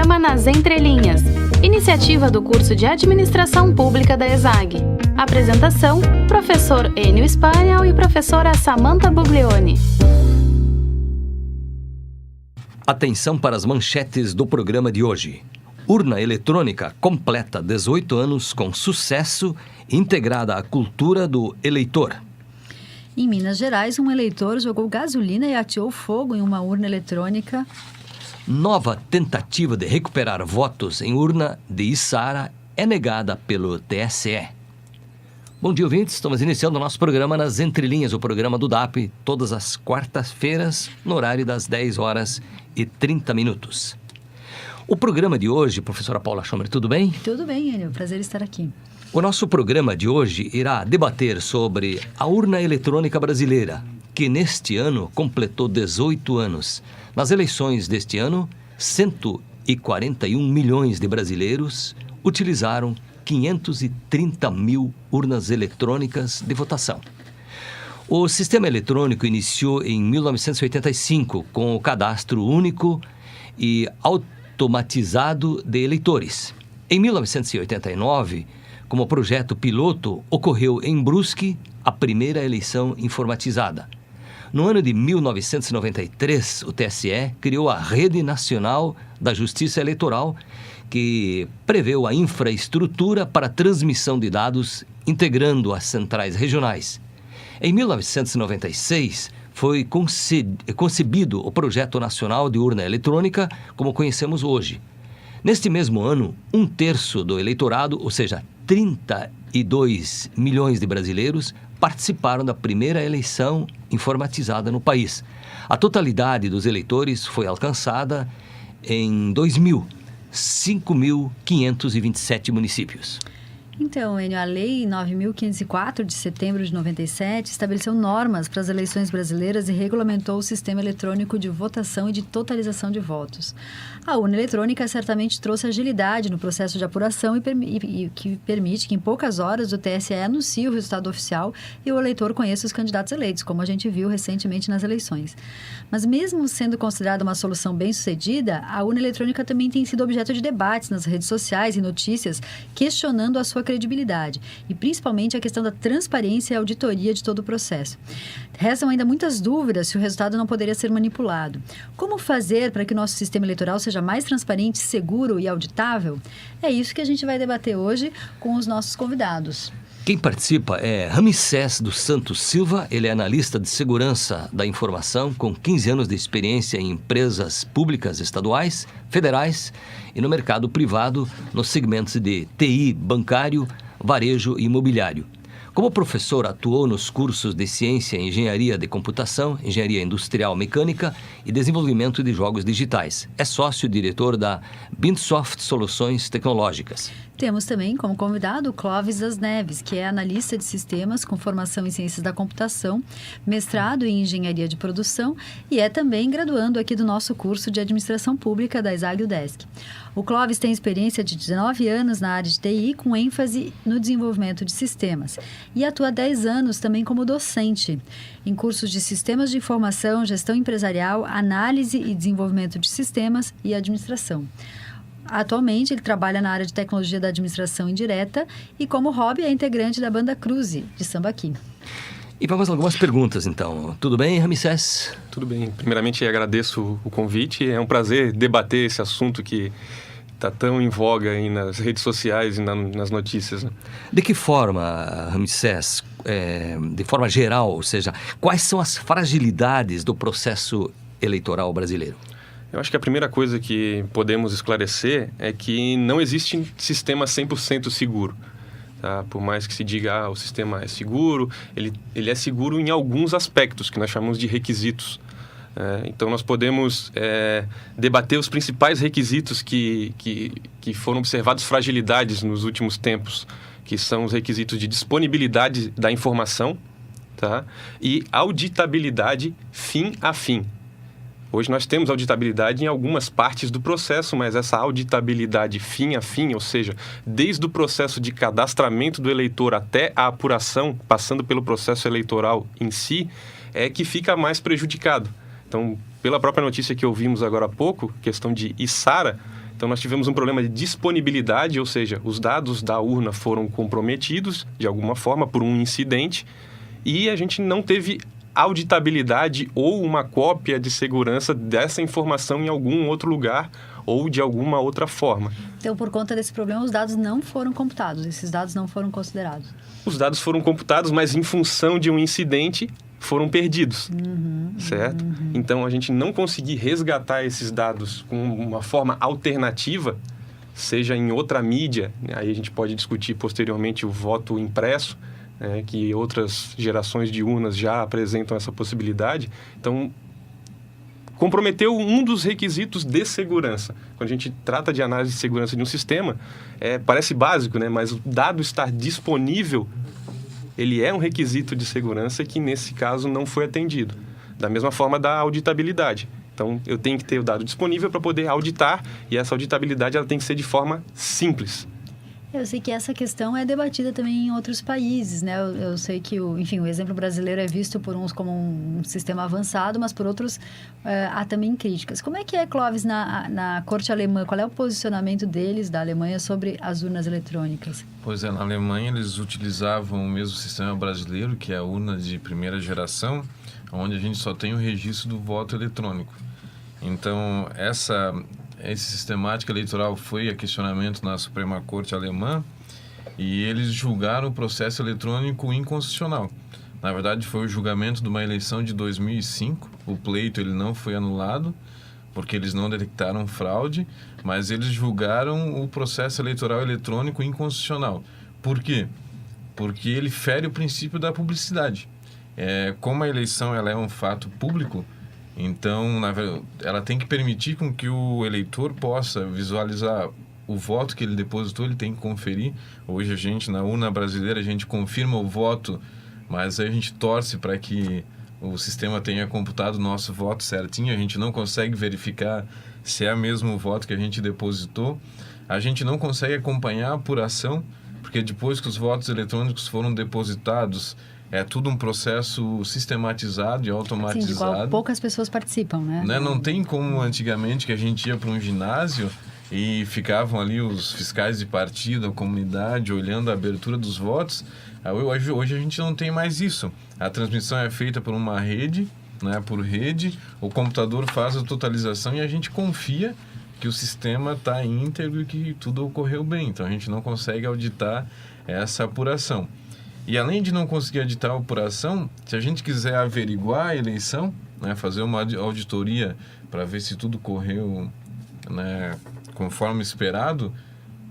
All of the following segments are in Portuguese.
programa Nas Entrelinhas, iniciativa do curso de Administração Pública da ESAG. Apresentação, professor Enio Spaniel e professora Samantha Buglioni. Atenção para as manchetes do programa de hoje. Urna eletrônica completa 18 anos com sucesso, integrada à cultura do eleitor. Em Minas Gerais, um eleitor jogou gasolina e ateou fogo em uma urna eletrônica. Nova tentativa de recuperar votos em urna de Içara é negada pelo TSE. Bom dia, ouvintes. Estamos iniciando o nosso programa Nas Entrelinhas, o programa do DAP, todas as quartas-feiras, no horário das 10 horas e 30 minutos. O programa de hoje, professora Paula Schomer, tudo bem? Tudo bem, Enio. Prazer estar aqui. O nosso programa de hoje irá debater sobre a urna eletrônica brasileira, que neste ano completou 18 anos. Nas eleições deste ano, 141 milhões de brasileiros utilizaram 530 mil urnas eletrônicas de votação. O sistema eletrônico iniciou em 1985 com o cadastro único e automatizado de eleitores. Em 1989, como projeto piloto, ocorreu em Brusque a primeira eleição informatizada. No ano de 1993, o TSE criou a Rede Nacional da Justiça Eleitoral, que preveu a infraestrutura para transmissão de dados, integrando as centrais regionais. Em 1996, foi concebido o Projeto Nacional de Urna Eletrônica, como conhecemos hoje. Neste mesmo ano, 1/3 do eleitorado, ou seja, 32 milhões de brasileiros, participaram da primeira eleição informatizada no país. A totalidade dos eleitores foi alcançada em 2000, 5.527 municípios. Então, Enio, a Lei 9.504, de setembro de 97, estabeleceu normas para as eleições brasileiras e regulamentou o sistema eletrônico de votação e de totalização de votos. A urna eletrônica certamente trouxe agilidade no processo de apuração e que permite que em poucas horas o TSE anuncie o resultado oficial e o eleitor conheça os candidatos eleitos, como a gente viu recentemente nas eleições. Mas mesmo sendo considerada uma solução bem-sucedida, a urna eletrônica também tem sido objeto de debates nas redes sociais e notícias, questionando a sua credibilidade e principalmente a questão da transparência e auditoria de todo o processo. Restam ainda muitas dúvidas se o resultado não poderia ser manipulado. Como fazer para que o nosso sistema eleitoral seja mais transparente, seguro e auditável? É isso que a gente vai debater hoje com os nossos convidados. Quem participa é Ramsés dos Santos Silva. Ele é analista de segurança da informação com 15 anos de experiência em empresas públicas estaduais, federais e no mercado privado nos segmentos de TI, bancário, varejo e imobiliário. Como professor, atuou nos cursos de Ciência e Engenharia de Computação, Engenharia Industrial Mecânica e Desenvolvimento de Jogos Digitais. É sócio-diretor da Binsoft Soluções Tecnológicas. Temos também como convidado o Clóvis das Neves, que é analista de sistemas com formação em Ciências da Computação, mestrado em Engenharia de Produção e é também graduando aqui do nosso curso de Administração Pública da ESAG-UDESC. O Clóvis tem experiência de 19 anos na área de TI, com ênfase no desenvolvimento de sistemas, e atua há 10 anos também como docente em cursos de Sistemas de Informação, Gestão Empresarial, Análise e Desenvolvimento de Sistemas e Administração. Atualmente, ele trabalha na área de Tecnologia da Administração Indireta e, como hobby, é integrante da banda Cruze, de Sambaqui. E vamos a algumas perguntas, então. Tudo bem, Ramsés? Tudo bem. Primeiramente, agradeço o convite. É um prazer debater esse assunto que está tão em voga aí nas redes sociais e nas notícias, né? De que forma, Ramsés, de forma geral, ou seja, quais são as fragilidades do processo eleitoral brasileiro? Eu acho que a primeira coisa que podemos esclarecer é que não existe sistema 100% seguro. Tá? Por mais que se diga o sistema é seguro, ele é seguro em alguns aspectos, que nós chamamos de requisitos. Então, nós podemos debater os principais requisitos que foram observados fragilidades nos últimos tempos, que são os requisitos de disponibilidade da informação, tá? E auditabilidade fim a fim. Hoje nós temos auditabilidade em algumas partes do processo, mas essa auditabilidade fim a fim, ou seja, desde o processo de cadastramento do eleitor até a apuração, passando pelo processo eleitoral em si, é que fica mais prejudicado. Então, pela própria notícia que ouvimos agora há pouco, questão de Içara, Então, nós tivemos um problema de disponibilidade, ou seja, os dados da urna foram comprometidos, de alguma forma, por um incidente, e a gente não teve auditabilidade ou uma cópia de segurança dessa informação em algum outro lugar ou de alguma outra forma. Então, por conta desse problema, os dados não foram computados, esses dados não foram considerados. Os dados foram computados, mas em função de um incidente, foram perdidos, certo? Então, a gente não conseguir resgatar esses dados com uma forma alternativa, seja em outra mídia, aí a gente pode discutir posteriormente o voto impresso, que outras gerações de urnas já apresentam essa possibilidade. Então, comprometeu um dos requisitos de segurança. Quando a gente trata de análise de segurança de um sistema, parece básico, né? Mas o dado estar disponível, ele é um requisito de segurança que, nesse caso, não foi atendido. Da mesma forma da auditabilidade. Então, eu tenho que ter o dado disponível para poder auditar, e essa auditabilidade ela tem que ser de forma simples. Eu sei que essa questão é debatida também em outros países, né? Eu sei que, o exemplo brasileiro é visto por uns como um sistema avançado, mas por outros há também críticas. Como é que é, Clóvis, na corte alemã? Qual é o posicionamento deles, da Alemanha, sobre as urnas eletrônicas? Pois é, na Alemanha eles utilizavam o mesmo sistema brasileiro, que é a urna de primeira geração, onde a gente só tem o registro do voto eletrônico. Então, essa sistemática eleitoral foi a questionamento na Suprema Corte alemã, e eles julgaram o processo eletrônico inconstitucional. Na verdade, foi o julgamento de uma eleição de 2005. O pleito ele não foi anulado, porque eles não detectaram fraude, mas eles julgaram o processo eleitoral eletrônico inconstitucional. Por quê? Porque ele fere o princípio da publicidade. Como a eleição ela é um fato público, então, ela tem que permitir com que o eleitor possa visualizar o voto que ele depositou, ele tem que conferir. Hoje a gente, na urna brasileira, a gente confirma o voto, mas a gente torce para que o sistema tenha computado o nosso voto certinho. A gente não consegue verificar se é mesmo o voto que a gente depositou. A gente não consegue acompanhar a apuração, porque depois que os votos eletrônicos foram depositados, é tudo um processo sistematizado e automatizado. Sim, de qual poucas pessoas participam, né? Não tem como antigamente que a gente ia para um ginásio e ficavam ali os fiscais de partido, a comunidade, olhando a abertura dos votos. Hoje a gente não tem mais isso. A transmissão é feita por uma rede, né, por rede, o computador faz a totalização e a gente confia que o sistema está íntegro e que tudo ocorreu bem. Então a gente não consegue auditar essa apuração. E além de não conseguir auditar a apuração, se a gente quiser averiguar a eleição, né, fazer uma auditoria para ver se tudo correu, né, conforme esperado,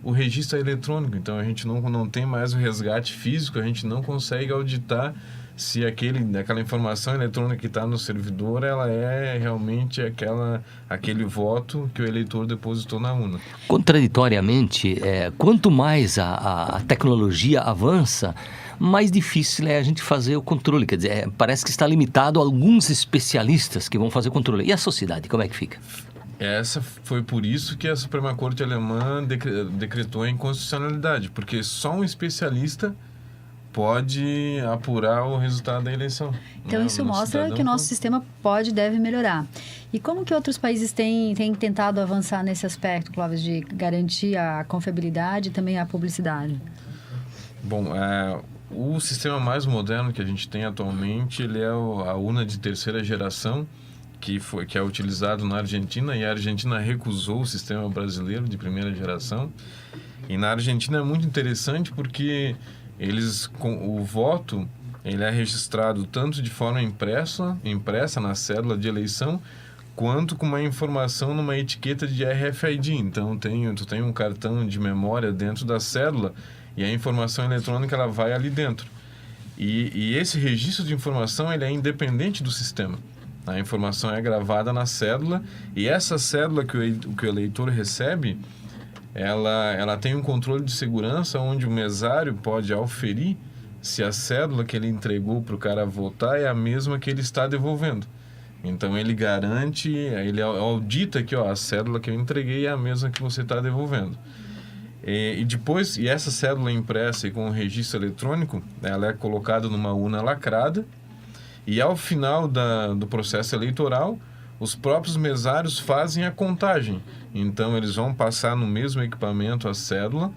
o registro é eletrônico. Então a gente não tem mais o resgate físico, a gente não consegue auditar se aquela informação eletrônica que está no servidor, ela é realmente aquele voto que o eleitor depositou na urna. Contraditoriamente, quanto mais a tecnologia avança, mais difícil é a gente fazer o controle. Quer dizer, parece que está limitado a alguns especialistas que vão fazer o controle. E a sociedade, como é que fica? Essa foi por isso que a Suprema Corte Alemã decretou a inconstitucionalidade, porque só um especialista pode apurar o resultado da eleição. Então, isso mostra que o nosso sistema pode e deve melhorar. E como que outros países têm tentado avançar nesse aspecto, Clóvis, de garantir a confiabilidade e também a publicidade? Bom, o sistema mais moderno que a gente tem atualmente, ele é a urna de terceira geração, que é utilizado na Argentina, e a Argentina recusou o sistema brasileiro de primeira geração. E na Argentina é muito interessante porque o voto ele é registrado tanto de forma impressa na cédula de eleição, quanto com uma informação numa etiqueta de RFID. Então, tu tem um cartão de memória dentro da cédula e a informação eletrônica ela vai ali dentro. E esse registro de informação ele é independente do sistema. A informação é gravada na cédula, e essa cédula que o eleitor recebe, ela tem um controle de segurança onde o mesário pode auferir se a cédula que ele entregou para o cara votar é a mesma que ele está devolvendo. Então ele garante, ele audita que a cédula que eu entreguei é a mesma que você está devolvendo. E essa cédula impressa e com o registro eletrônico, ela é colocada numa urna lacrada, e ao final do processo eleitoral, os próprios mesários fazem a contagem. Então, eles vão passar no mesmo equipamento a cédula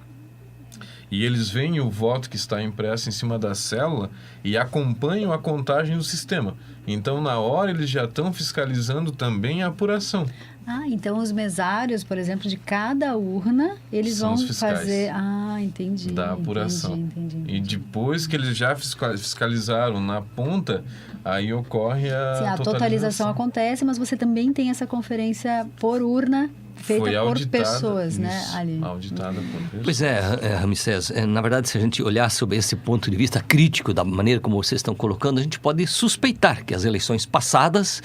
e eles veem o voto que está impresso em cima da célula e acompanham a contagem do sistema. Então, na hora, eles já estão fiscalizando também a apuração. Então os mesários, por exemplo, de cada urna, eles São vão os fiscais fazer... entendi. da apuração. Entendi. E depois que eles já fiscalizaram na ponta, aí ocorre a totalização acontece, mas você também tem essa conferência por urna feita Foi por auditada, pessoas, né? isso, Ali. auditada por pessoas. Pois é, Ramsés, na verdade, se a gente olhar sob esse ponto de vista crítico da maneira como vocês estão colocando, a gente pode suspeitar que as eleições passadas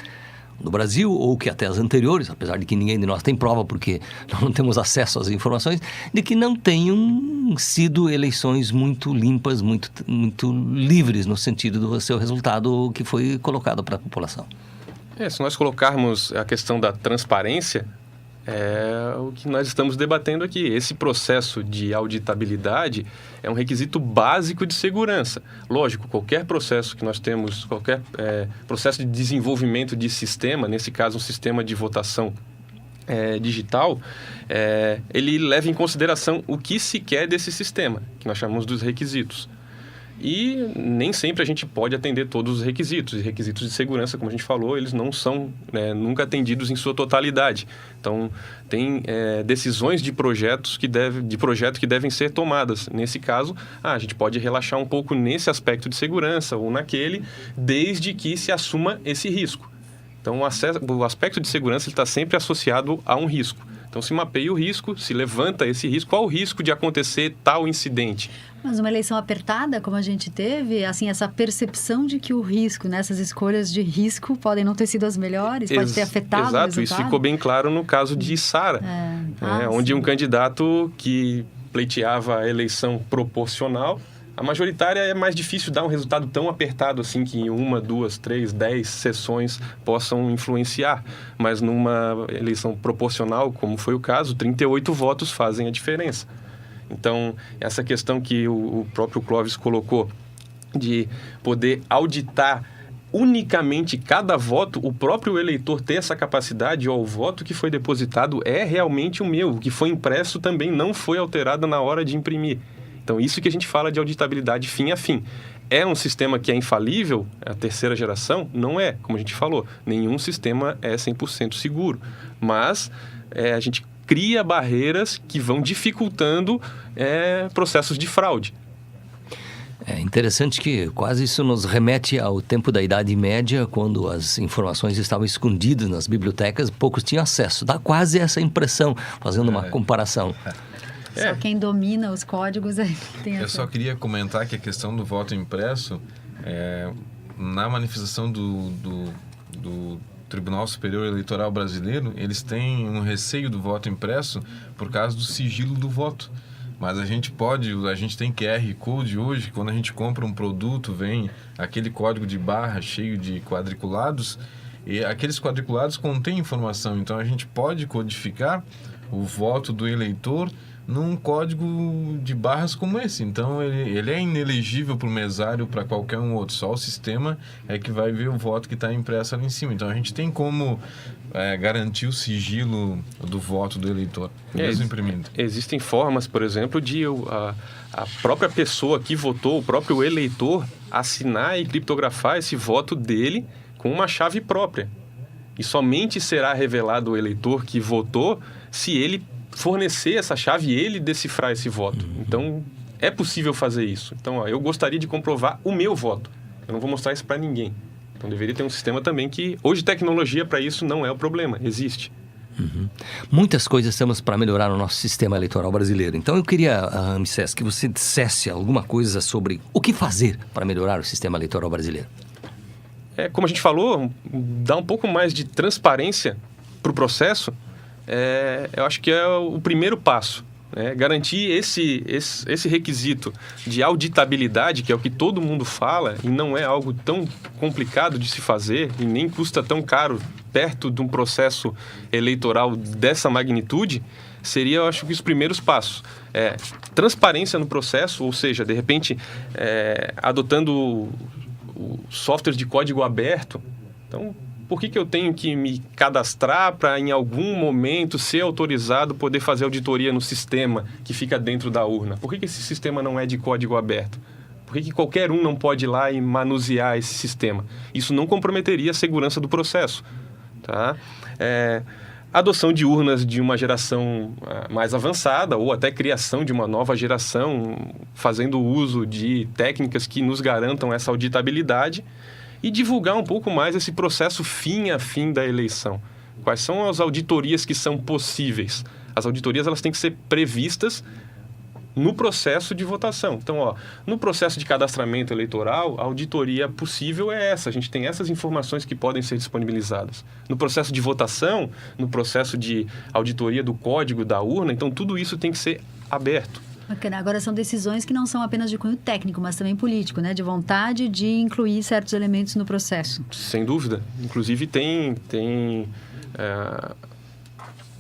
no Brasil, ou que até as anteriores, apesar de que ninguém de nós tem prova, porque nós não temos acesso às informações, de que não tenham sido eleições muito limpas, muito livres no sentido do seu resultado que foi colocado para a população. Se nós colocarmos a questão da transparência, é o que nós estamos debatendo aqui. Esse processo de auditabilidade é um requisito básico de segurança. Lógico, qualquer processo que nós temos, qualquer processo de desenvolvimento de sistema, nesse caso um sistema de votação digital, ele leva em consideração o que se quer desse sistema, que nós chamamos dos requisitos. E nem sempre a gente pode atender todos os requisitos. E requisitos de segurança, como a gente falou, eles não são nunca atendidos em sua totalidade. Então, tem decisões de projeto que devem ser tomadas. Nesse caso, a gente pode relaxar um pouco nesse aspecto de segurança ou naquele, desde que se assuma esse risco. Então, o aspecto de segurança está sempre associado a um risco. Então, se mapeia o risco, se levanta esse risco. Qual o risco de acontecer tal incidente? Mas uma eleição apertada, como a gente teve, assim, essa percepção de que o risco, essas escolhas de risco podem não ter sido as melhores, pode ter afetado o resultado. Isso ficou bem claro no caso de Sara, onde um candidato que pleiteava a eleição proporcional, a majoritária é mais difícil dar um resultado tão apertado assim que em 1, 2, 3, 10 sessões possam influenciar. Mas numa eleição proporcional, como foi o caso, 38 votos fazem a diferença. Então, essa questão que o próprio Clóvis colocou de poder auditar unicamente cada voto, o próprio eleitor ter essa capacidade, o voto que foi depositado é realmente o meu, o que foi impresso também não foi alterado na hora de imprimir. Então, isso que a gente fala de auditabilidade fim a fim. É um sistema que é infalível, a terceira geração? Não é, como a gente falou. Nenhum sistema é 100% seguro. Mas a gente cria barreiras que vão dificultando processos de fraude. É interessante que quase isso nos remete ao tempo da Idade Média, quando as informações estavam escondidas nas bibliotecas, poucos tinham acesso. Dá quase essa impressão, fazendo uma comparação. Só quem domina os códigos tem Eu só queria comentar que a questão do voto impresso, na manifestação do Tribunal Superior Eleitoral Brasileiro, eles têm um receio do voto impresso por causa do sigilo do voto. Mas a gente tem QR Code hoje, quando a gente compra um produto, vem aquele código de barra cheio de quadriculados, e aqueles quadriculados contêm informação, então a gente pode codificar o voto do eleitor num código de barras como esse. Então, ele é inelegível para o mesário, para qualquer um outro. Só o sistema é que vai ver o voto que está impresso ali em cima. Então, a gente tem como garantir o sigilo do voto do eleitor, mesmo imprimindo. Existem formas, por exemplo, de a própria pessoa que votou, o próprio eleitor, assinar e criptografar esse voto dele com uma chave própria. E somente será revelado o eleitor que votou se ele fornecer essa chave e ele decifrar esse voto. Então, é possível fazer isso. Então, eu gostaria de comprovar o meu voto. Eu não vou mostrar isso para ninguém. Então, deveria ter um sistema também que... Hoje, tecnologia para isso não é o problema. Existe. Muitas coisas temos para melhorar o nosso sistema eleitoral brasileiro. Então, eu queria, Ramsés, que você dissesse alguma coisa sobre o que fazer para melhorar o sistema eleitoral brasileiro. Como a gente falou, dar um pouco mais de transparência para o processo, eu acho que é o primeiro passo. Garantir esse requisito de auditabilidade, que é o que todo mundo fala, e não é algo tão complicado de se fazer, e nem custa tão caro perto de um processo eleitoral dessa magnitude, seria, eu acho que, os primeiros passos. Transparência no processo, ou seja, de repente, adotando softwares de código aberto. Então, Por que eu tenho que me cadastrar para, em algum momento, ser autorizado poder fazer auditoria no sistema que fica dentro da urna? Por que esse sistema não é de código aberto? Por que qualquer um não pode ir lá e manusear esse sistema? Isso não comprometeria a segurança do processo. Tá? Adoção de urnas de uma geração mais avançada ou até criação de uma nova geração, fazendo uso de técnicas que nos garantam essa auditabilidade e divulgar um pouco mais esse processo fim a fim da eleição. Quais são as auditorias que são possíveis? As auditorias elas têm que ser previstas no processo de votação. Então, no processo de cadastramento eleitoral, a auditoria possível é essa. A gente tem essas informações que podem ser disponibilizadas. No processo de votação, no processo de auditoria do código da urna, então tudo isso tem que ser aberto. Bacana. Agora, são decisões que não são apenas de cunho técnico, mas também político, né? De vontade de incluir certos elementos no processo. Sem dúvida. Inclusive, tem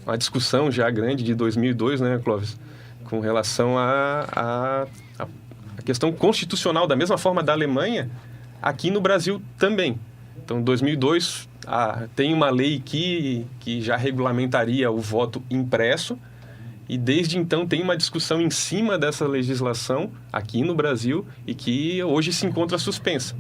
uma discussão já grande de 2002, né, Clóvis? Com relação à questão constitucional, da mesma forma da Alemanha, aqui no Brasil também. Então, em 2002, tem uma lei que já regulamentaria o voto impresso, e desde então tem uma discussão em cima dessa legislação aqui no Brasil e que hoje se encontra suspensa.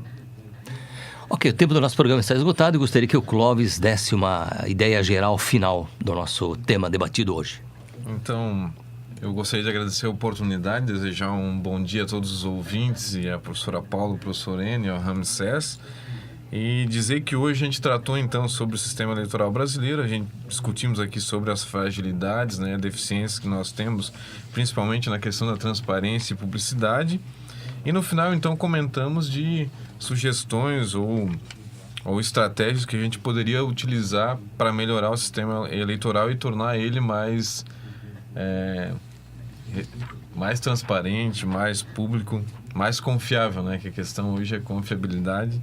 Ok, o tempo do nosso programa está esgotado e gostaria que o Clóvis desse uma ideia geral final do nosso tema debatido hoje. Então, eu gostaria de agradecer a oportunidade, desejar um bom dia a todos os ouvintes e a professora Paula, o professor Enio, a Ramsés, e dizer que hoje a gente tratou então sobre o sistema eleitoral brasileiro. A gente discutimos aqui sobre as fragilidades, né, deficiências que nós temos, principalmente na questão da transparência e publicidade, e no final então comentamos de sugestões ou estratégias que a gente poderia utilizar para melhorar o sistema eleitoral e tornar ele mais transparente, mais público, mais confiável, né? Que a questão hoje é confiabilidade.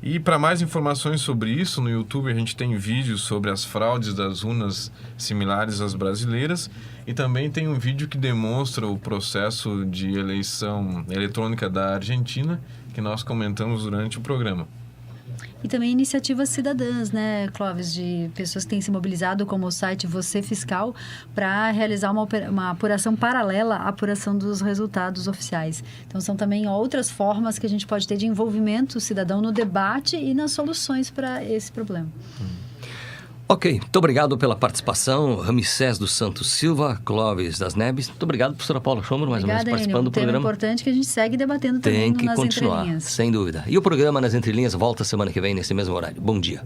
E para mais informações sobre isso, no YouTube a gente tem vídeos sobre as fraudes das urnas similares às brasileiras, e também tem um vídeo que demonstra o processo de eleição eletrônica da Argentina, que nós comentamos durante o programa. E também iniciativas cidadãs, né, Clóvis, de pessoas que têm se mobilizado, como o site Você Fiscal, para realizar uma apuração paralela à apuração dos resultados oficiais. Então, são também outras formas que a gente pode ter de envolvimento cidadão no debate e nas soluções para esse problema. Ok, muito obrigado pela participação, Ramsés dos Santos Silva, Clóvis das Neves. Muito obrigado, professora Paula Schomer, mais uma vez participando do programa. É importante que a gente segue debatendo também nas entrelinhas. Tem que continuar, sem dúvida. E o programa Nas Entrelinhas volta semana que vem, nesse mesmo horário. Bom dia.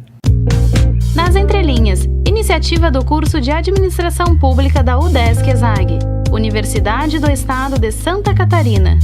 Nas Entrelinhas, iniciativa do curso de Administração Pública da UDESC-ESAG, Universidade do Estado de Santa Catarina.